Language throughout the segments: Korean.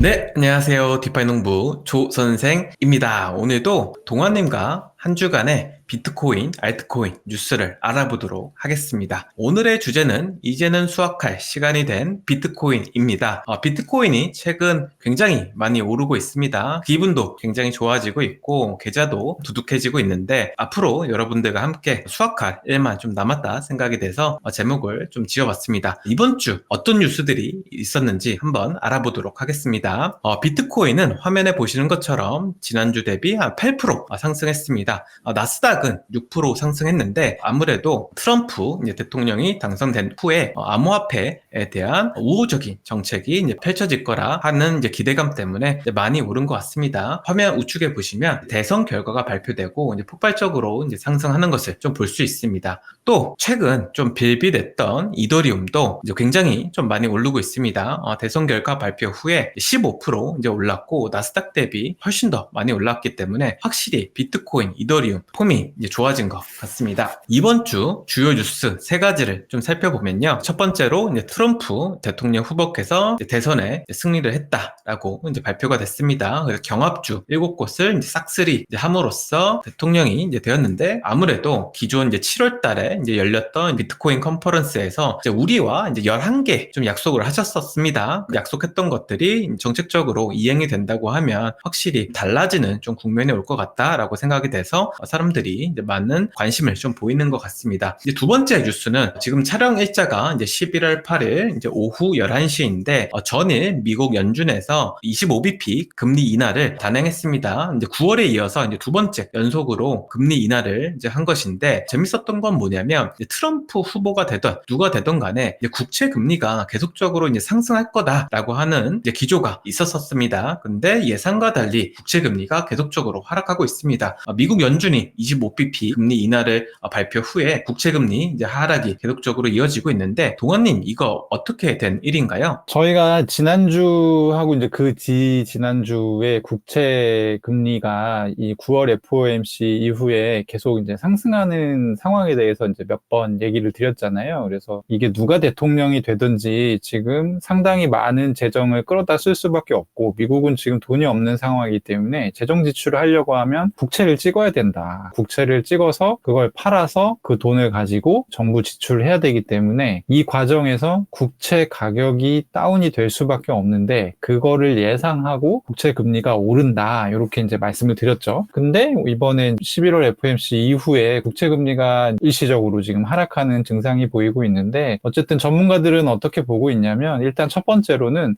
네, 안녕하세요. 디파이농부 조선생입니다. 오늘도 동아님과 한 주간의 비트코인, 알트코인 뉴스를 알아보도록 하겠습니다. 오늘의 주제는 이제는 수학할 시간이 된 비트코인입니다. 비트코인이 최근 굉장히 많이 오르고 있습니다. 기분도 굉장히 좋아지고 있고 계좌도 두둑해지고 있는데 앞으로 여러분들과 함께 수학할 일만 좀 남았다 생각이 돼서 제목을 좀 지어봤습니다. 이번 주 어떤 뉴스들이 있었는지 한번 알아보도록 하겠습니다. 비트코인은 화면에 보시는 것처럼 지난주 대비 한 8% 상승했습니다. 나스닥은 6% 상승했는데 아무래도 트럼프 대통령이 당선된 후에 암호화폐에 대한 우호적인 정책이 펼쳐질 거라 하는 기대감 때문에 많이 오른 것 같습니다. 화면 우측에 보시면 대선 결과가 발표되고 폭발적으로 상승하는 것을 좀 볼 수 있습니다. 또 최근 좀 빌빌했던 이더리움도 굉장히 좀 많이 오르고 있습니다. 대선 결과 발표 후에 15% 올랐고 나스닥 대비 훨씬 더 많이 올랐기 때문에 확실히 비트코인, 이더리움 폼이 좋아진 것 같습니다. 이번 주 주요 뉴스 세 가지를 좀 살펴보면요. 첫 번째로 트럼프 대통령 후보께서 대선에 승리를 했다라고 발표가 됐습니다. 그래서 경합주 7곳을 싹쓸이 함으로써 대통령이 되었는데 아무래도 기존 7월 달에 열렸던 비트코인 컨퍼런스에서 우리와 11개 좀 약속을 하셨었습니다. 약속했던 것들이 정책적으로 이행이 된다고 하면 확실히 달라지는 좀 국면이 올 것 같다라고 생각이 돼서 사람들이 많은 관심을 좀 보이는 것 같습니다. 두 번째 뉴스는 지금 촬영 일자가 11월 8일 오후 11시인데 전일 미국 연준에서 25bp 금리 인하를 단행했습니다. 9월에 이어서 두 번째 연속으로 금리 인하를 한 것인데 재밌었던 건 뭐냐면 트럼프 후보가 되던 누가 되던 간에 국채 금리가 계속적으로 상승할 거다라고 하는 기조가 있었습니다. 근데 예상과 달리 국채 금리가 계속적으로 하락하고 있습니다. 미국 연준이 25bp 금리 인하를 발표 후에 국채 금리 하락이 계속적으로 이어지고 있는데 동원님 이거 어떻게 된 일인가요? 저희가 지난주하고 이제 지난주에 국채 금리가 이 9월 FOMC 이후에 계속 이제 상승하는 상황에 대해서 이제 몇 번 얘기를 드렸잖아요. 그래서 이게 누가 대통령이 되든지 지금 상당히 많은 재정을 끌어다 쓸 수밖에 없고 미국은 지금 돈이 없는 상황이기 때문에 재정 지출을 하려고 하면 국채를 찍어야 된다. 국채를 찍어서 그걸 팔아서 그 돈을 가지고 정부 지출을 해야 되기 때문에 이 과정에서 국채 가격이 다운이 될 수밖에 없는데 그거를 예상하고 국채 금리가 오른다 이렇게 이제 말씀을 드렸죠. 근데 이번에 11월 FOMC 이후에 국채 금리가 일시적으로 지금 하락하는 증상이 보이고 있는데 어쨌든 전문가들은 어떻게 보고 있냐면 일단 첫 번째로는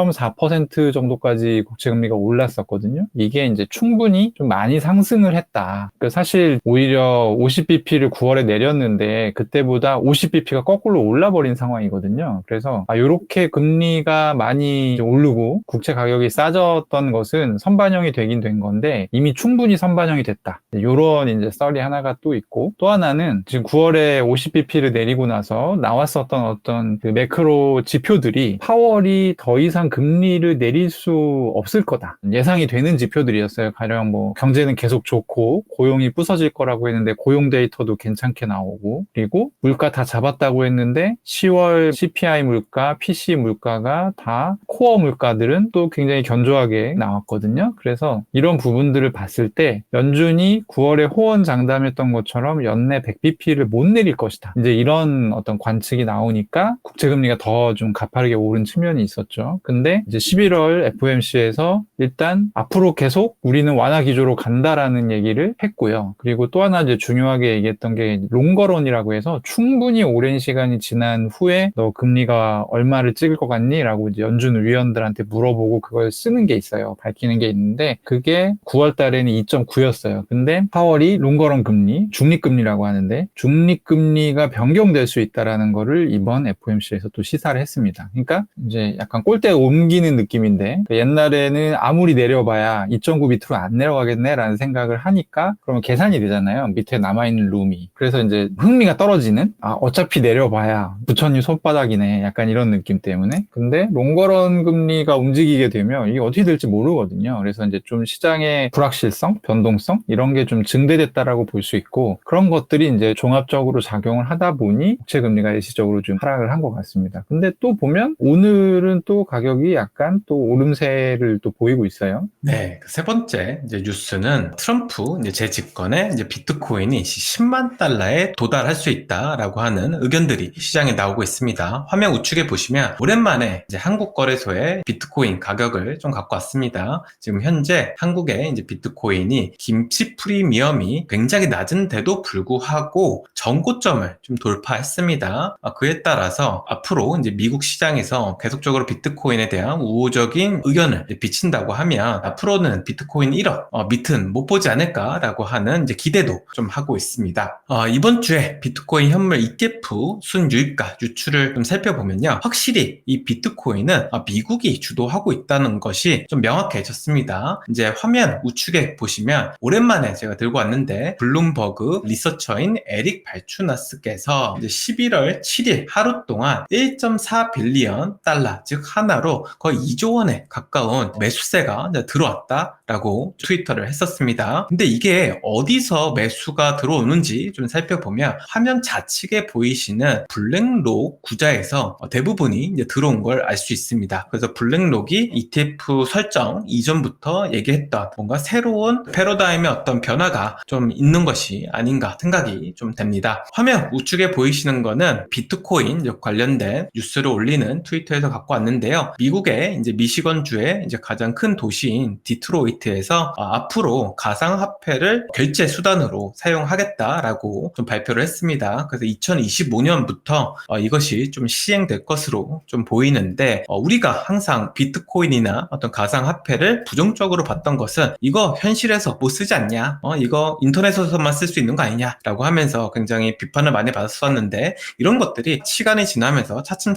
4.4% 정도까지 국채 금리가 올랐었거든요. 이게 이제 충분히 좀 많이 상승을 했다. 사실 오히려 50bp를 9월에 내렸는데 그때보다 50bp가 거꾸로 올라버린 상황이거든요. 그래서 이렇게 금리가 많이 오르고 국채 가격이 싸졌던 것은 선반영이 되긴 된 건데 이미 충분히 선반영이 됐다. 이런 이제 썰이 하나가 또 있고 또 하나는 지금 9월에 50bp를 내리고 나서 나왔었던 어떤 그 매크로 지표들이 파월이 더 이상 금리를 내릴 수 없을 거다. 예상이 되는 지표들이었어요. 가령 뭐 경제는 계속 좋고 고용이 부서질 거라고 했는데 고용 데이터도 괜찮게 나오고 그리고 물가 다 잡았다고 했는데 10월 CPI 물가, PC 물가가 다 코어 물가들은 또 굉장히 견조하게 나왔거든요. 그래서 이런 부분들을 봤을 때 연준이 9월에 호언 장담했던 것처럼 연내 100bp를 못 내릴 것이다. 이제 이런 어떤 관측이 나오니까 국채금리가 더 좀 가파르게 오른 측면이 있었죠. 근데 이제 11월 FOMC에서 일단 앞으로 계속 우리는 완화 기조로 간다라는 얘기를 했고요. 그리고 또 하나 이제 중요하게 얘기했던 게 롱거런이라고 해서 충분히 오랜 시간이 지난 후에 너 금리가 얼마를 찍을 것 같니? 라고 이제 연준 위원들한테 물어보고 그걸 쓰는 게 있어요. 밝히는 게 있는데 그게 9월 달에는 2.9였어요. 근데 파월이 롱거런 금리, 중립금리라고 하는데 중립금리가 변경될 수 있다라는 거를 이번 FOMC에서 또 시사를 했습니다. 그러니까 이제 약간 꼴대 옮기는 느낌인데 옛날에는 아무리 내려봐야 2.9 밑으로 안 내려가겠네 라는 생각을 하니까 그러면 계산이 되잖아요. 밑에 남아있는 룸이. 그래서 이제 흥미가 떨어지는? 어차피 내려봐야 부처님 손바닥이네. 약간 이런 느낌 때문에. 근데 롱거런 금리가 움직이게 되면 이게 어떻게 될지 모르거든요. 그래서 이제 좀 시장의 불확실성, 변동성 이런 게 좀 증대됐다라고 볼 수 있고 그런 것들이 이제 종합적으로 작용을 하다 보니 국채 금리가 일시적으로 좀 하락을 한 것 같습니다. 근데 또 보면 오늘은 또 가격이 약간 또 오름세를 또 보이고 있어요. 네, 세 번째 이제 뉴스는 트럼프 이제 재집권에 이제 비트코인이 10만 달러에 도달할 수 있다라고 하는 의견들이 시장에 나오고 있습니다. 화면 우측에 보시면 오랜만에 이제 한국 거래소에 비트코인 가격을 좀 갖고 왔습니다. 지금 현재 한국의 이제 비트코인이 김치 프리미엄이 굉장히 낮은데도 불구하고 전고점을 좀 돌파했습니다. 그에 따라서 앞으로 이제 미국 시장에서 계속적으로 비트코인에 대한 우호적인 의견을 비친다고 하면 앞으로는 비트코인 1억 밑은 못 보지 않을까라고 하는 이제 기대도 좀 하고 있습니다. 이번 주에 비트코인 현물 ETF 순유입가 유출을 좀 살펴보면요. 확실히 이 비트코인은 미국이 주도하고 있다는 것이 좀 명확해졌습니다. 이제 화면 우측에 보시면 오랜만에 제가 들고 왔는데 블룸버그 리서처인 에릭 발추나스께서 이제 11월 7일 하루 동안 1.4 빌리언 달러 즉 하나로 거의 2조 원에 가까운 매수세가 들어왔다라고 트위터를 했었습니다. 근데 이게 어디서 매수가 들어오는지 좀 살펴보면 화면 좌측에 보이시는 블랙록 구자에서 대부분이 이제 들어온 걸 알 수 있습니다. 그래서 블랙록이 ETF 설정 이전부터 얘기했던 뭔가 새로운 패러다임의 어떤 변화가 좀 있는 것이 아닌가 생각이 좀 됩니다. 화면 우측에 보이시는 거는 비트코인 관련된 뉴스를 올리는 트위터에서 갖고 왔는데요. 미국의 이제 미시건주의 이제 가장 큰 도시인 디트로이트에서 앞으로 가상화폐를 결제 수단으로 사용하겠다라고 좀 발표를 했습니다. 그래서 2025년부터 이것이 좀 시행될 것으로 좀 보이는데 우리가 항상 비트코인이나 어떤 가상화폐를 부정적으로 봤던 것은 이거 현실에서 못 쓰지 않냐? 이거 인터넷에서만 쓸 수 있는 거 아니냐라고 하면서 굉장히 비판을 많이 받았었는데 이런 것들이 시간이 지나면서 차츰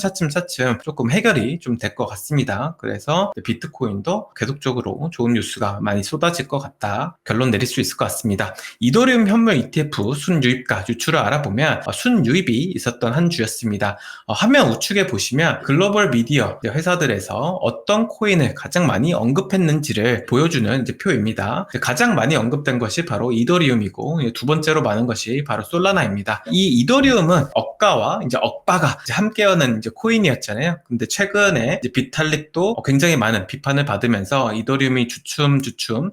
조금 해결이 좀 될 것 같습니다. 그래서 비트코인도 계속적으로 좋은 뉴스가 많이 쏟아질 것 같다. 결론 내릴 수 있을 것 같습니다. 이더리움 현물 ETF 순유입가 유출을 알아보면 순유입이 있었던 한 주였습니다. 화면 우측에 보시면 글로벌 미디어 회사들에서 어떤 코인을 가장 많이 언급했는지를 보여주는 이제 표입니다. 가장 많이 언급된 것이 바로 이더리움이고 두 번째로 많은 것이 바로 솔라나입니다. 이 이더리움은 억가와 이제 억바가 이제 함께하는 이제 코인이었잖아요. 근데 최근에 이제 비탈릭도 굉장히 많은 비판을 받으면서 이더리움이 주춤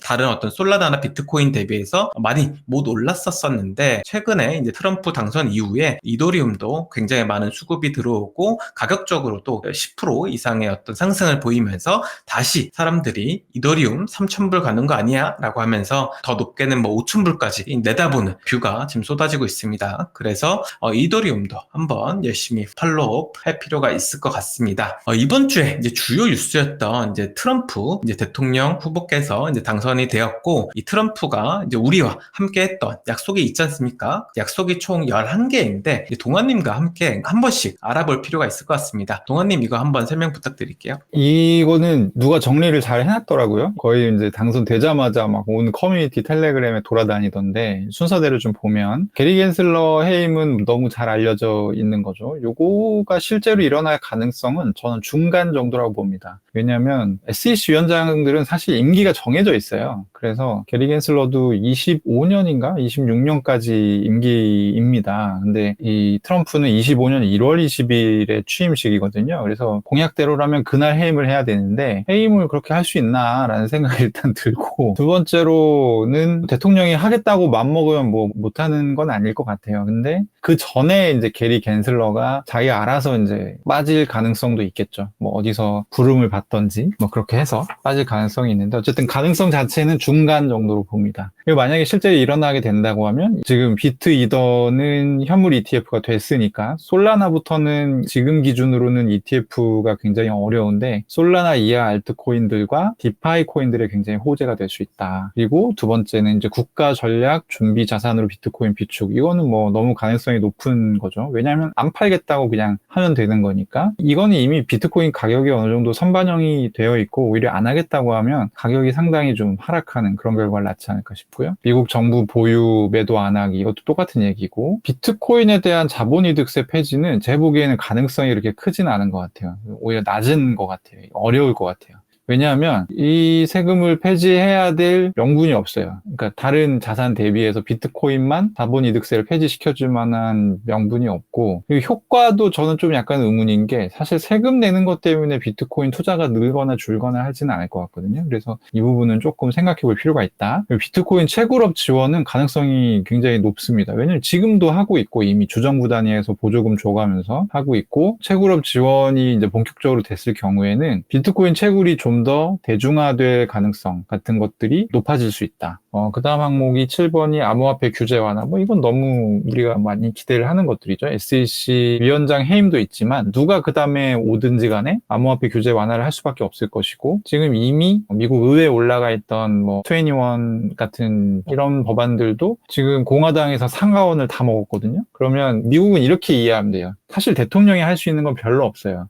다른 어떤 솔라나나 비트코인 대비해서 많이 못 올랐었는데 최근에 이제 트럼프 당선 이후에 이더리움도 굉장히 많은 수급이 들어오고 가격적으로도 10% 이상의 어떤 상승을 보이면서 다시 사람들이 이더리움 3,000불 가는 거 아니야? 라고 하면서 더 높게는 뭐 5,000불까지 내다보는 뷰가 지금 쏟아지고 있습니다. 그래서 이더리움도 한번 열심히 팔로우 할 필요가 있을 것 같습니다. 이번 주에 이제 주요 뉴스였던 이제 트럼프 이제 대통령 후보께서 이제 당선이 되었고 이 트럼프가 이제 우리와 함께 했던 약속이 있지 않습니까? 약속이 총 11개인데 동아님과 함께 한 번씩 알아볼 필요가 있을 것 같습니다. 동아님 이거 한번 설명 부탁드릴게요. 이거는 누가 정리를 잘 해놨더라고요. 거의 이제 당선되자마자 막 온 커뮤니티 텔레그램에 돌아다니던데 순서대로 좀 보면 게리 겐슬러 해임은 너무 잘 알려져 있는 거죠. 요거가 실제로 일어날 가능성은 저는 중간 정도라고 봅니다. 왜냐하면 SEC 위원장들은 사실 임기가 정해져 있어요. 그래서 게리 겐슬러도 25년인가 26년까지 임기입니다. 근데 이 트럼프는 25년 1월 20일에 취임식이거든요. 그래서 공약대로라면 그날 해임을 해야 되는데 해임을 그렇게 할 수 있나라는 생각이 일단 들고 두 번째로는 대통령이 하겠다고 맘먹으면 뭐 못하는 건 아닐 것 같아요. 근데 그 전에 이제 게리 겐슬러가 자기 알아서 이제 빠질 가능성도 있겠죠. 뭐 어디서 부름을 받던지 뭐 그렇게 해서 빠질 가능성이 있는데 어쨌든 가능성 자체는 중간 정도로 봅니다. 그리고 만약에 실제로 일어나게 된다고 하면 지금 비트 이더는 현물 ETF가 됐으니까 솔라나부터는 지금 기준으로는 ETF가 굉장히 어려운데 솔라나 이하 알트코인들과 디파이 코인들의 굉장히 호재가 될 수 있다. 그리고 두 번째는 이제 국가 전략 준비 자산으로 비트코인 비축. 이거는 뭐 너무 가능성이 높은 거죠. 왜냐하면 안 팔겠다고 그냥 하면 되는 거니까. 이거는 이미 비트코인 가격이 어느 정도 선반영이 되어 있고 오히려 안 하겠다고 하면 가격이 상당히 좀 하락하는 생각하는 그런 결과를 낳지 않을까 싶고요. 미국 정부 보유 매도 안 하기 이것도 똑같은 얘기고 비트코인에 대한 자본이득세 폐지는 제 보기에는 가능성이 그렇게 크진 않은 것 같아요. 오히려 낮은 것 같아요. 어려울 것 같아요. 왜냐하면 이 세금을 폐지해야 될 명분이 없어요. 그러니까 다른 자산 대비해서 비트코인만 자본이득세를 폐지시켜줄 만한 명분이 없고 그리고 효과도 저는 좀 약간 의문인 게 사실 세금 내는 것 때문에 비트코인 투자가 늘거나 줄거나 하지는 않을 것 같거든요. 그래서 이 부분은 조금 생각해 볼 필요가 있다. 그리고 비트코인 채굴업 지원은 가능성이 굉장히 높습니다. 왜냐하면 지금도 하고 있고 이미 주정부 단위에서 보조금 줘가면서 하고 있고 채굴업 지원이 이제 본격적으로 됐을 경우에는 비트코인 채굴이 좀 더 대중화될 가능성 같은 것들이 높아질 수 있다. 그 다음 항목이 7번이 암호화폐 규제 완화. 이건 너무 우리가 많이 기대를 하는 것들이죠. SEC 위원장 해임도 있지만 누가 그 다음에 오든지 간에 암호화폐 규제 완화를 할 수밖에 없을 것이고 지금 이미 미국 의회에 올라가 있던 21 같은 이런 법안들도 지금 공화당에서 상하원을 다 먹었거든요. 그러면 미국은 이렇게 이해하면 돼요. 사실 대통령이 할 수 있는 건 별로 없어요.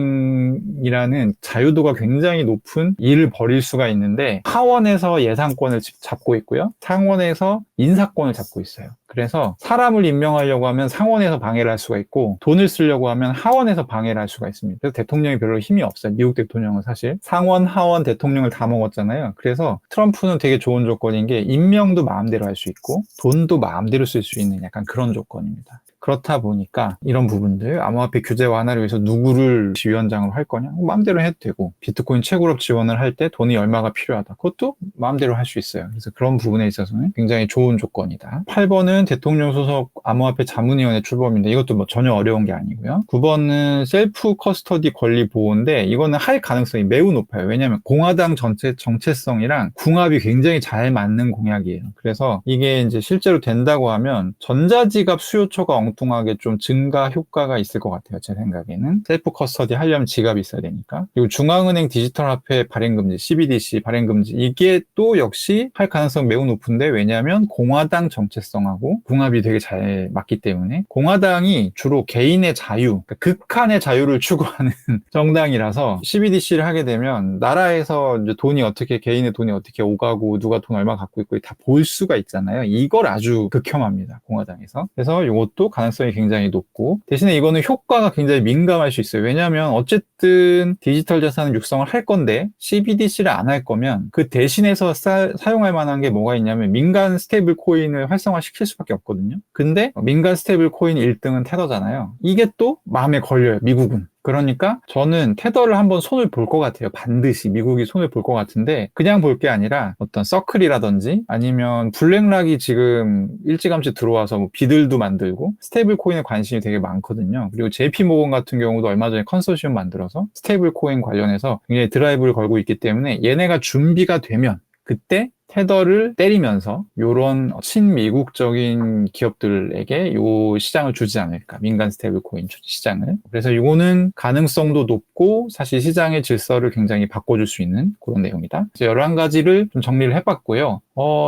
행정명령이라는 자유도가 굉장히 높은 일을 벌일 수가 있는데 하원에서 예산권을 잡고 있고요. 상원에서 인사권을 잡고 있어요. 그래서 사람을 임명하려고 하면 상원에서 방해를 할 수가 있고 돈을 쓰려고 하면 하원에서 방해를 할 수가 있습니다. 그래서 대통령이 별로 힘이 없어요. 미국 대통령은 사실 상원, 하원, 대통령을 다 먹었잖아요. 그래서 트럼프는 되게 좋은 조건인 게 임명도 마음대로 할 수 있고 돈도 마음대로 쓸 수 있는 약간 그런 조건입니다. 그렇다 보니까 이런 부분들 암호화폐 규제 완화를 위해서 누구를 위원장으로 할 거냐 마음대로 해도 되고 비트코인 채굴업 지원을 할 때 돈이 얼마가 필요하다 그것도 마음대로 할 수 있어요. 그래서 그런 부분에 있어서는 굉장히 좋은 조건이다. 8번은 대통령 소속 암호화폐 자문위원회 출범인데 이것도 전혀 어려운 게 아니고요. 9번은 셀프 커스터디 권리 보호인데 이거는 할 가능성이 매우 높아요. 왜냐하면 공화당 전체 정체성이랑 궁합이 굉장히 잘 맞는 공약이에요. 그래서 이게 이제 실제로 된다고 하면 전자지갑 수요처가 엉뚱하게 좀 증가 효과가 있을 것 같아요. 제 생각에는 셀프 커스터디 하려면 지갑이 있어야 되니까. 그리고 중앙은행 디지털 화폐 발행금지 CBDC 발행금지 이게 또 역시 할 가능성 매우 높은데 왜냐하면 공화당 정체성하고 궁합이 되게 잘 맞기 때문에 공화당이 주로 개인의 자유 그러니까 극한의 자유를 추구하는 정당이라서 CBDC를 하게 되면 나라에서 이제 돈이 어떻게 개인의 돈이 어떻게 오가고 누가 돈 얼마 갖고 있고 다 볼 수가 있잖아요. 이걸 아주 극혐합니다. 공화당에서. 그래서 이것도 가능성이 굉장히 높고 대신에 이거는 효과가 굉장히 민감할 수 있어요. 왜냐하면 어쨌든 디지털 자산은 육성을 할 건데 CBDC를 안 할 거면 그 대신해서 사용할 만한 게 뭐가 있냐면 민간 스테이블 코인을 활성화시킬 수밖에 없거든요. 근데 민간 스테이블 코인 1등은 테더잖아요. 이게 또 마음에 걸려요. 미국은. 그러니까 저는 테더를 한번 손을 볼 것 같아요. 반드시 미국이 손을 볼 것 같은데 그냥 볼 게 아니라 어떤 서클이라든지 아니면 블랙락이 지금 일찌감치 들어와서 비들도 만들고 스테이블 코인에 관심이 되게 많거든요. 그리고 JP모건 같은 경우도 얼마 전에 컨소시엄 만들어서 스테이블 코인 관련해서 굉장히 드라이브를 걸고 있기 때문에 얘네가 준비가 되면 그때 테더를 때리면서 이런 친미국적인 기업들에게 이 시장을 주지 않을까. 민간 스테이블 코인 시장을. 그래서 이거는 가능성도 높고 사실 시장의 질서를 굉장히 바꿔줄 수 있는 그런 내용이다. 그래서 11가지를 좀 정리를 해봤고요.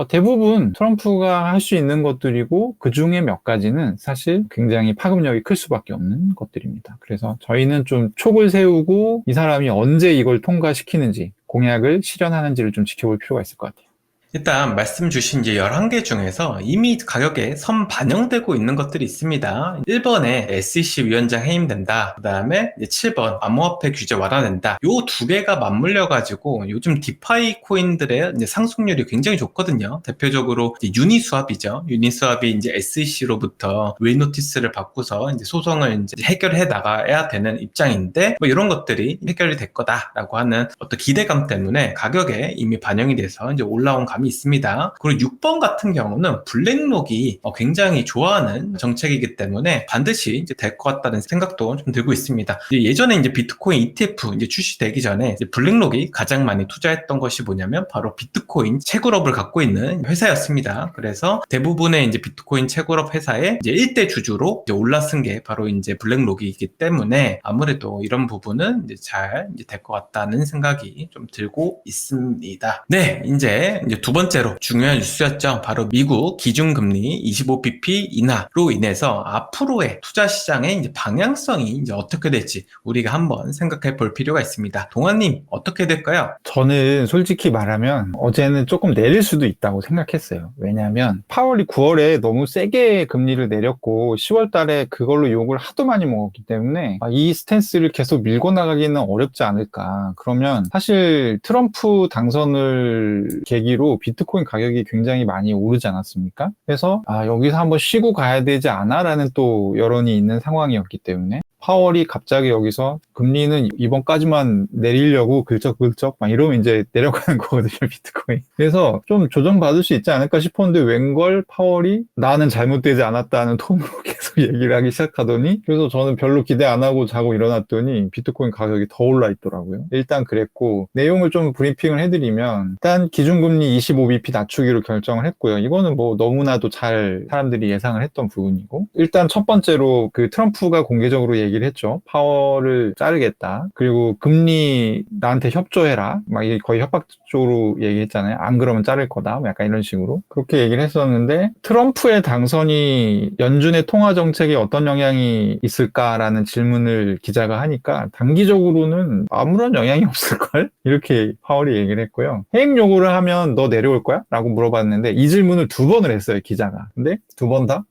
대부분 트럼프가 할 수 있는 것들이고 그 중에 몇 가지는 사실 굉장히 파급력이 클 수밖에 없는 것들입니다. 그래서 저희는 좀 촉을 세우고 이 사람이 언제 이걸 통과시키는지 공약을 실현하는지를 좀 지켜볼 필요가 있을 것 같아요. 일단 말씀 주신 이제 11개 중에서 이미 가격에 선 반영되고 있는 것들이 있습니다. 1번에 SEC 위원장 해임된다. 그 다음에 7번 암호화폐 규제 완화된다. 요 두 개가 맞물려가지고 요즘 디파이 코인들의 이제 상승률이 굉장히 좋거든요. 대표적으로 이제 유니스왑이죠. 유니스왑이 이제 SEC로부터 웨이 노티스를 받고서 이제 소송을 이제 해결해 나가야 되는 입장인데 이런 것들이 해결이 될 거다라고 하는 어떤 기대감 때문에 가격에 이미 반영이 돼서 이제 올라온 감이 있습니다. 그리고 6번 같은 경우는 블랙록이 굉장히 좋아하는 정책이기 때문에 반드시 이제 될 것 같다는 생각도 좀 들고 있습니다. 예전에 이제 비트코인 ETF 이제 출시되기 전에 이제 블랙록이 가장 많이 투자했던 것이 뭐냐면 바로 비트코인 채굴업을 갖고 있는 회사였습니다. 그래서 대부분의 이제 비트코인 채굴업 회사의 이제 1대 주주로 이제 올라선 게 바로 이제 블랙록이기 때문에 아무래도 이런 부분은 이제 잘 될 것 같다는 생각이 좀 들고 있습니다. 네, 이제 두 번째로 중요한 뉴스였죠. 바로 미국 기준금리 25bp 인하로 인해서 앞으로의 투자 시장의 이제 방향성이 이제 어떻게 될지 우리가 한번 생각해 볼 필요가 있습니다. 동환님, 어떻게 될까요? 저는 솔직히 말하면 어제는 조금 내릴 수도 있다고 생각했어요. 왜냐하면 파월이 9월에 너무 세게 금리를 내렸고 10월 달에 그걸로 욕을 하도 많이 먹었기 때문에 이 스탠스를 계속 밀고 나가기는 어렵지 않을까. 그러면 사실 트럼프 당선을 계기로 비트코인 가격이 굉장히 많이 오르지 않았습니까? 그래서 여기서 한번 쉬고 가야 되지 않아? 라는 또 여론이 있는 상황이었기 때문에 파월이 갑자기 여기서 금리는 이번까지만 내리려고 긁적긁적 막 이러면 이제 내려가는 거거든요, 비트코인. 그래서 좀 조정받을 수 있지 않을까 싶었는데 웬걸 파월이 나는 잘못되지 않았다는 톤으로 계속 얘기를 하기 시작하더니, 그래서 저는 별로 기대 안 하고 자고 일어났더니 비트코인 가격이 더 올라 있더라고요. 일단 그랬고, 내용을 좀 브리핑을 해드리면 일단 기준금리 25bp 낮추기로 결정을 했고요. 이거는 뭐 너무나도 잘 사람들이 예상을 했던 부분이고, 일단 첫 번째로 그 트럼프가 공개적으로 얘기를 했죠. 파월을 자르겠다. 그리고 금리 나한테 협조해라. 막 이게 거의 협박적으로 얘기했잖아요. 안 그러면 자를 거다. 뭐 약간 이런 식으로. 그렇게 얘기를 했었는데 트럼프의 당선이 연준의 통화 정책에 어떤 영향이 있을까라는 질문을 기자가 하니까 단기적으로는 아무런 영향이 없을걸? 이렇게 파월이 얘기를 했고요. 해임 요구를 하면 너 내려올 거야? 라고 물어봤는데 이 질문을 두 번을 했어요, 기자가. 근데 두 번 다?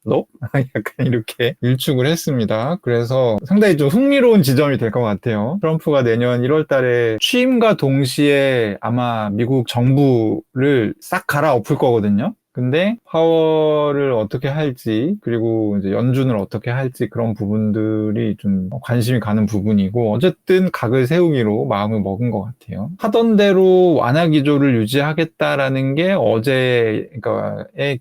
너? 약간 이렇게 일축을 했습니다. 그래서 상당히 좀 흥미로운 지점이 될 것 같아요. 트럼프가 내년 1월 달에 취임과 동시에 아마 미국 정부를 싹 갈아엎을 거거든요. 근데 파월을 어떻게 할지, 그리고 이제 연준을 어떻게 할지 그런 부분들이 좀 관심이 가는 부분이고, 어쨌든 각을 세우기로 마음을 먹은 것 같아요. 하던 대로 완화 기조를 유지하겠다라는 게 어제의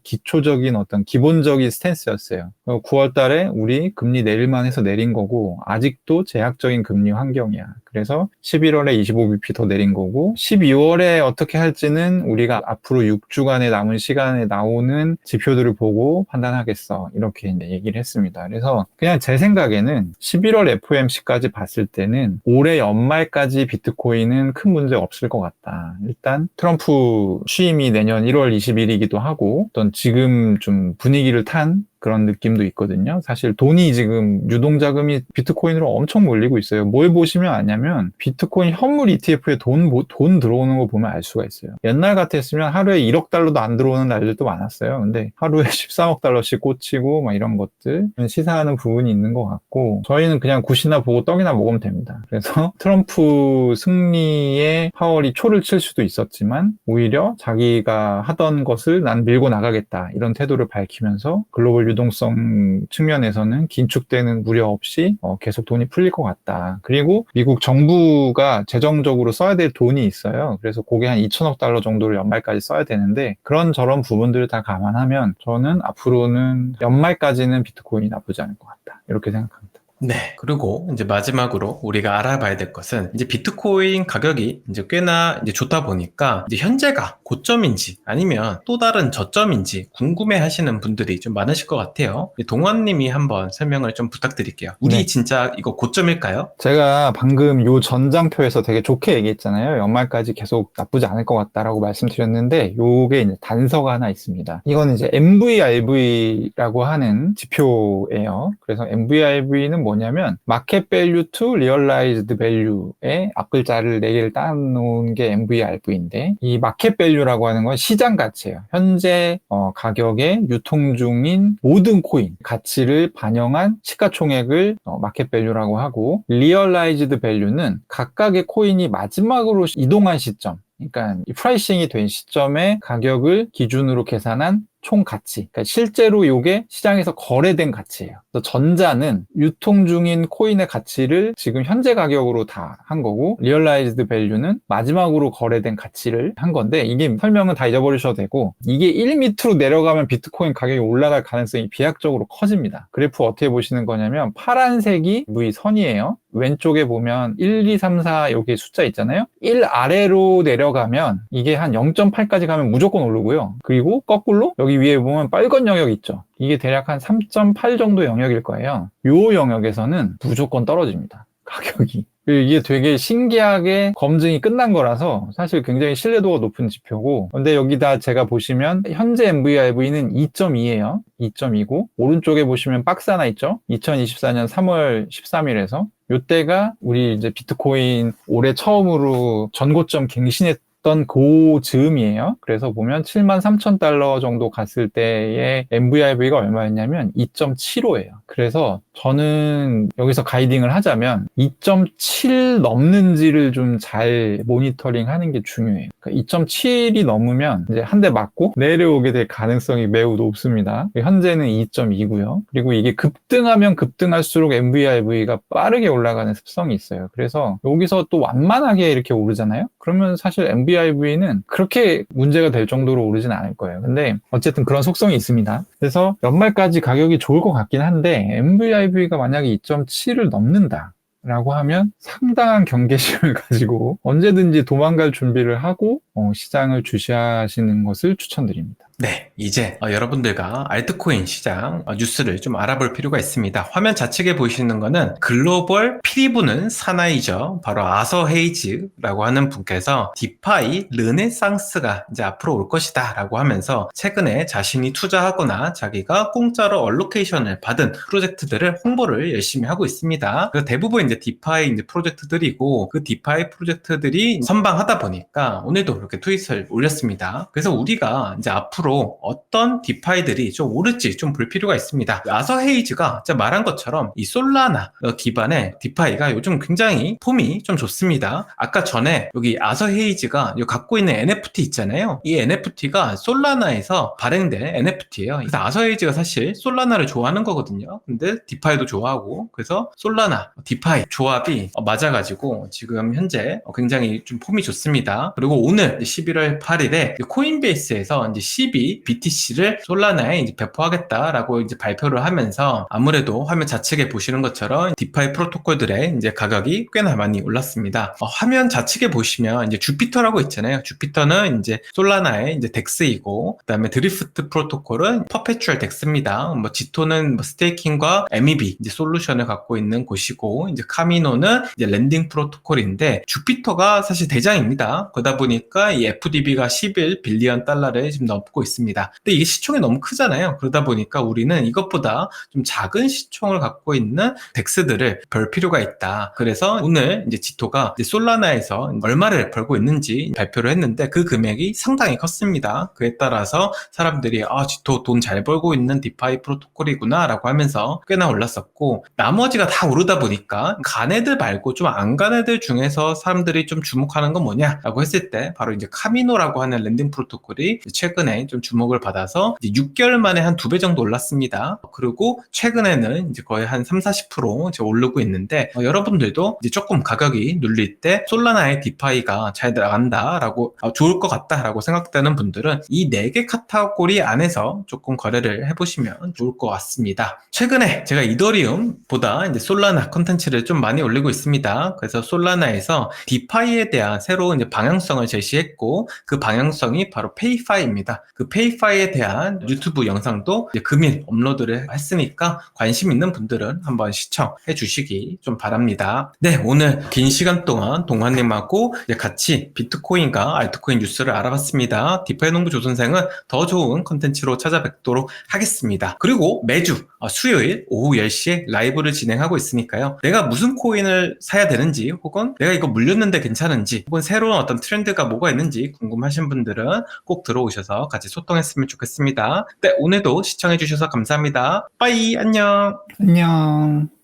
기초적인 어떤 기본적인 스탠스였어요. 9월 달에 우리 금리 내릴만 해서 내린 거고, 아직도 제약적인 금리 환경이야. 그래서 11월에 25bp 더 내린 거고, 12월에 어떻게 할지는 우리가 앞으로 6주간의 남은 시간에 나오는 지표들을 보고 판단하겠어. 이렇게 이제 얘기를 했습니다. 그래서 그냥 제 생각에는 11월 FOMC까지 봤을 때는 올해 연말까지 비트코인은 큰 문제 없을 것 같다. 일단 트럼프 취임이 내년 1월 20일이기도 하고, 어떤 지금 좀 분위기를 탄 그런 느낌도 있거든요. 사실 돈이 지금 유동자금이 비트코인으로 엄청 몰리고 있어요. 뭘 보시면 아냐면 비트코인 현물 ETF에 돈 들어오는 거 보면 알 수가 있어요. 옛날 같았으면 하루에 1억 달러도 안 들어오는 날들도 많았어요. 근데 하루에 13억 달러씩 꽂히고 막 이런 것들 시사하는 부분이 있는 것 같고, 저희는 그냥 굿이나 보고 떡이나 먹으면 됩니다. 그래서 트럼프 승리에 파월이 초를 칠 수도 있었지만 오히려 자기가 하던 것을 난 밀고 나가겠다 이런 태도를 밝히면서 글로벌 유동성 측면에서는 긴축되는 우려 없이 계속 돈이 풀릴 것 같다. 그리고 미국 정부가 재정적으로 써야 될 돈이 있어요. 그래서 그게 한 2천억 달러 정도를 연말까지 써야 되는데 그런 저런 부분들을 다 감안하면 저는 앞으로는 연말까지는 비트코인이 나쁘지 않을 것 같다. 이렇게 생각합니다. 네. 그리고 이제 마지막으로 우리가 알아봐야 될 것은 이제 비트코인 가격이 이제 꽤나 이제 좋다 보니까 이제 현재가 고점인지 아니면 또 다른 저점인지 궁금해 하시는 분들이 좀 많으실 것 같아요. 동환님이 한번 설명을 좀 부탁드릴게요. 우리 네. 진짜 이거 고점일까요? 제가 방금 요 전장표에서 되게 좋게 얘기했잖아요. 연말까지 계속 나쁘지 않을 것 같다라고 말씀드렸는데 요게 이제 단서가 하나 있습니다. 이건 이제 MVRV라고 하는 지표예요. 그래서 MVRV는 뭐냐면 마켓 밸류 투 리얼라이즈드 밸류의 앞글자를 4개를 따놓은 게 MVRV인데, 이 마켓 밸류라고 하는 건 시장 가치예요. 현재 가격에 유통 중인 모든 코인 가치를 반영한 시가총액을 마켓 밸류라고 하고, 리얼라이즈드 밸류는 각각의 코인이 마지막으로 이동한 시점, 그러니까 이 프라이싱이 된 시점의 가격을 기준으로 계산한 총 가치. 그러니까 실제로 이게 시장에서 거래된 가치예요. 그래서 전자는 유통 중인 코인의 가치를 지금 현재 가격으로 다 한 거고, 리얼라이즈드 밸류는 마지막으로 거래된 가치를 한 건데, 이게 설명은 다 잊어버리셔도 되고, 이게 1 밑으로 내려가면 비트코인 가격이 올라갈 가능성이 비약적으로 커집니다. 그래프 어떻게 보시는 거냐면 파란색이 V선이에요. 왼쪽에 보면 1, 2, 3, 4 여기 숫자 있잖아요. 1 아래로 내려가면 이게 한 0.8까지 가면 무조건 오르고요. 그리고 거꾸로 여기 위에 보면 빨간 영역 있죠. 이게 대략 한 3.8 정도 영역일 거예요. 요 영역에서는 무조건 떨어집니다. 가격이. 이게 되게 신기하게 검증이 끝난 거라서 사실 굉장히 신뢰도가 높은 지표고, 근데 여기다 제가 보시면 현재 MVRV는 2.2예요. 2.2고 오른쪽에 보시면 박스 하나 있죠. 2024년 3월 13일에서 요때가 우리 이제 비트코인 올해 처음으로 전고점 갱신했던 그 즈음이에요. 그래서 보면 73,000달러 정도 갔을 때의 MVRV가 얼마였냐면 2.75예요. 그래서 저는 여기서 가이딩을 하자면 2.7 넘는지를 좀 잘 모니터링 하는 게 중요해요. 그러니까 2.7이 넘으면 이제 한 대 맞고 내려오게 될 가능성이 매우 높습니다. 현재는 2.2고요. 그리고 이게 급등하면 급등할수록 MVRV가 빠르게 올라가는 습성이 있어요. 그래서 여기서 또 완만하게 이렇게 오르잖아요. 그러면 사실 MVRV는 그렇게 문제가 될 정도로 오르진 않을 거예요. 근데 어쨌든 그런 속성이 있습니다. 그래서 연말까지 가격이 좋을 것 같긴 한데 MVRV가 만약에 2.7을 넘는다 라고 하면 상당한 경계심을 가지고 언제든지 도망갈 준비를 하고 시장을 주시하시는 것을 추천드립니다. 네, 이제 여러분들과 알트코인 시장 뉴스를 좀 알아볼 필요가 있습니다. 화면 좌측에 보이시는 거는 글로벌 피리 부는 사나이죠. 바로 아서 헤이즈라고 하는 분께서 디파이 르네상스가 이제 앞으로 올 것이다 라고 하면서 최근에 자신이 투자하거나 자기가 공짜로 얼로케이션을 받은 프로젝트들을 홍보를 열심히 하고 있습니다. 그래서 대부분 이제 디파이 이제 프로젝트들이고 그 디파이 프로젝트들이 선방하다 보니까 오늘도 이렇게 트윗을 올렸습니다. 그래서 우리가 이제 앞으로 어떤 디파이들이 좀 오를지 좀 볼 필요가 있습니다. 아서 헤이즈가 제가 말한 것처럼 이 솔라나 기반의 디파이가 요즘 굉장히 폼이 좀 좋습니다. 아까 전에 여기 아서 헤이즈가 갖고 있는 NFT 있잖아요. 이 NFT가 솔라나에서 발행된 NFT예요. 그래서 아서 헤이즈가 사실 솔라나를 좋아하는 거거든요. 근데 디파이도 좋아하고 그래서 솔라나, 디파이 조합이 맞아가지고 지금 현재 굉장히 좀 폼이 좋습니다. 그리고 오늘 11월 8일에 코인베이스에서 이제 BTC를 솔라나에 이제 배포하겠다라고 이제 발표를 하면서 아무래도 화면 좌측에 보시는 것처럼 디파이 프로토콜들의 이제 가격이 꽤나 많이 올랐습니다. 화면 좌측에 보시면 이제 주피터라고 있잖아요. 주피터는 이제 솔라나의 이제 덱스이고, 그다음에 드리프트 프로토콜은 퍼페추얼 덱스입니다. 뭐 지토는 뭐 스테이킹과 MEV 이제 솔루션을 갖고 있는 곳이고, 이제 카미노는 이제 랜딩 프로토콜인데 주피터가 사실 대장입니다. 그러다 보니까 이 FDB가 11 빌리언 달러를 지금 넘고 있습니다. 근데 이게 시총이 너무 크잖아요. 그러다 보니까 우리는 이것보다 좀 작은 시총을 갖고 있는 덱스들을 별 필요가 있다. 그래서 오늘 이제 지토가 이제 솔라나에서 얼마를 벌고 있는지 발표를 했는데 그 금액이 상당히 컸습니다. 그에 따라서 사람들이 지토 돈 잘 벌고 있는 디파이 프로토콜이구나 라고 하면서 꽤나 올랐었고, 나머지가 다 오르다 보니까 간 애들 말고 좀 안 간 애들 중에서 사람들이 좀 주목하는 건 뭐냐라고 했을 때 바로 이제 카미노라고 하는 랜딩 프로토콜이 최근에 좀 주목을 받아서 이제 6개월 만에 한 2배 정도 올랐습니다. 그리고 최근에는 이제 거의 한 30-40% 이제 오르고 있는데 여러분들도 이제 조금 가격이 눌릴 때 솔라나의 디파이가 잘 나간다라고 좋을 것 같다라고 생각되는 분들은 이 4개 카테고리 안에서 조금 거래를 해보시면 좋을 것 같습니다. 최근에 제가 이더리움보다 이제 솔라나 컨텐츠를 좀 많이 올리고 있습니다. 그래서 솔라나에서 디파이에 대한 새로운 이제 방향성을 제시했고 그 방향성이 바로 페이파이입니다. 그 페이파이에 대한 유튜브 영상도 이제 금일 업로드를 했으니까 관심 있는 분들은 한번 시청해 주시기 좀 바랍니다. 네, 오늘 긴 시간 동안 동환님하고 같이 비트코인과 알트코인 뉴스를 알아봤습니다. 디파이 농부 조선생은 더 좋은 컨텐츠로 찾아뵙도록 하겠습니다. 그리고 매주 수요일 오후 10시에 라이브를 진행하고 있으니까요. 내가 무슨 코인을 사야 되는지, 혹은 내가 이거 물렸는데 괜찮은지, 혹은 새로운 어떤 트렌드가 뭐가 있는지 궁금하신 분들은 꼭 들어오셔서 같이 소통했으면 좋겠습니다. 네, 오늘도 시청해주셔서 감사합니다. 빠이, 안녕. 안녕.